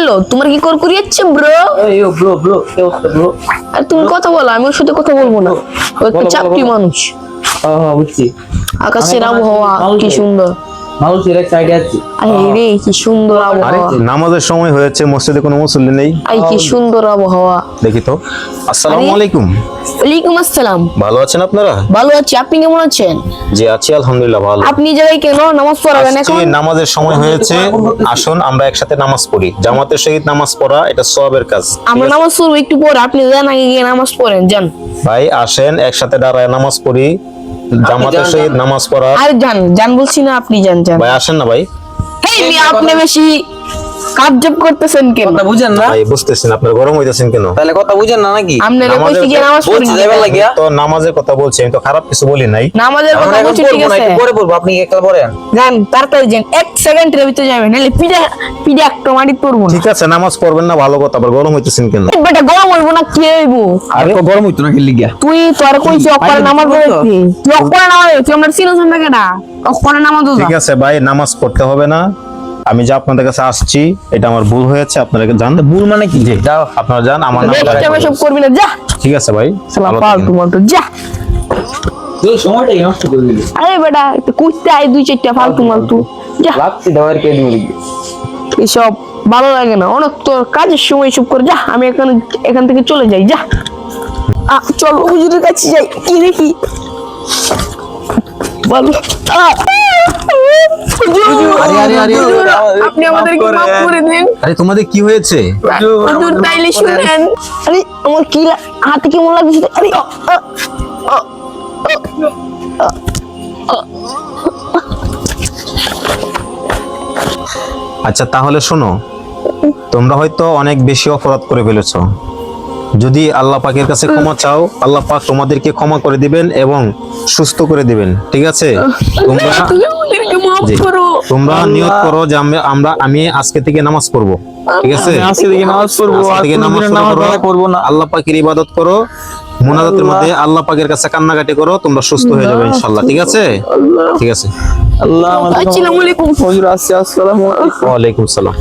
Hello, তোমার কি করকুরি হচ্ছে ব্রো? এই ব্রো ব্রো কি অবস্থা ব্রো? আর তুমি কথা বলো, আমি ওর সাথে কথা বলবো না। ও একটা চাপটি মানুষ। হ্যাঁ বুঝছি। আকাশের আবহাওয়া কি সুন্দর। মানুষের এক সাইডে আছে। আরে রে কি সুন্দর আরে আবহাওয়া। নামাজের সময় হয়েছে, মসজিদে কোনো মুসল্লি নেই। আই কি সুন্দর আবহাওয়া। দেখি তো। আসসালামু আরে। আলাইকুম। ওয়ালাইকুম আসসালাম। ভালো আছেন আপনারা? ভালো আছি, আপনি কেমন আছেন? জি আছি আলহামদুলিল্লাহ ভালো। আপনি যাই কেন নামাজ পড়াবেন আজকে এখন? নামাজের সময় হয়েছে, আসুন আমরা একসাথে নামাজ পড়ি। জামাতের সহিত নামাজ পড়া এটা সওয়াবের কাজ। আমরা নামাজ পড়বো একটু পরে, আপনি যান আগে গিয়ে নামাজ পড়েন যান। ভাই আসেন একসাথে দাঁড়ায় নামাজ পড়ি, জামাতের সহিত নামাজ পড়া। আর যান যান বলছি না, আপনি যান যান। ভাই আসেন না ভাই। হেই মিয়া, আপনি বেশি কাজজব করতেছেন কেন? কথা বুঝেন না? ভাই বুঝতেছেন আপনার গরম হইতেছেন কেন? তাহলে কথা বুঝেন না নাকি? আপনারা নামাজের কইছি গিয়ে নামাজ পড়েন। বলছি যাইবার লাগিয়া। তো নামাজের কথা বলছি, আমি তো খারাপ কিছু বলি নাই। নামাজের আমরা কথা এখন বলছি ঠিক পড়বো না, আছে। একটু পরে পড়বো, আপনি একটা পড়েন। যান তাড়াতাড়ি যান, 1 সেকেন্ডের ভিতরে যাবেন, নাহলে পিডা একটা মাটি পড়বো না। ঠিক আছে নামাজ পড়বেন না ভালো কথা, আবার গরম হইতেছেন কেন? এই বেটা গরম হইবো না কি হইবো? আরে তো গরম হইতো না কি লিগা? তুই তোর কইছি অকরে নামাজ পড়ছি, তুই অকরে নামাজ পড়ছি, আমরা চিনোস না কেডা? অকরে নামাজ পড়া। ঠিক আছে ভাই, নামাজ পড়তে হবে না। আমি যে আপনাদের কাছে আসছি এটা আমার ভুল হয়েছে, আপনারা জান। ভুল মানে কি? যাও আপনারা জান আমার নাম দেখতে সব করবি না, যা। ঠিক আছে ভাই, সালা ভালো ফালতু থাকেন। মালতু, যা। তুই সময়টা নষ্ট করে দিলি। আরে বেটা একটু কুইতে আই 2-4টা ফালতু মালতু, যা। লাগছে দেওয়ার কে দিবি? এসব ভালো লাগে না, অনেক তোর কাজের সময় সব করে, যা। আমি এখান থেকে চলে যাই, যা। চল হুজুরের কাছে যাই, কি দেখি বলো। আরে, আরে, আরে, হুজুর, আরে, আপনি আমাদেরকে মাফ করে দিন। আরে তোমাদের কি হয়েছে? হুজুর তাইলে শুনেন। আরে আমার কি হাতে কেমন লাগছে? আরে আচ্ছা তাহলে শোনো, তোমরা হয়তো অনেক বেশি অপরাধ করে ফেলেছো। যদি আল্লাহ পাকের কাছে ক্ষমা চাও, আল্লাহ পাক তোমাদেরকে ক্ষমা করে দিবেন এবং সুস্থ করে দিবেন। ঠিক আছে? তোমরা তুমি আমাদেরকে মাফ জি, করো। তোমরা নিয়ত করো যে আমি আজকে থেকে নামাজ পড়বো। ঠিক আছে? আজকে থেকে নামাজ পড়বো, আজকে থেকে নামাজ পড়বো না। আল্লাহ পাকের ইবাদত করো, মুনাজাতের মধ্যে আল্লাহ পাকের কাছে কান্নাকাটি করো, তোমরা সুস্থ হয়ে যাবে ইনশাআল্লাহ। ঠিক আছে? ঠিক আছে। আল্লাহ আমাদের আসসালামু আলাইকুম। হুজুর আসছে। আসসালামু আলাইকুম। ওয়া আলাইকুম সালাম।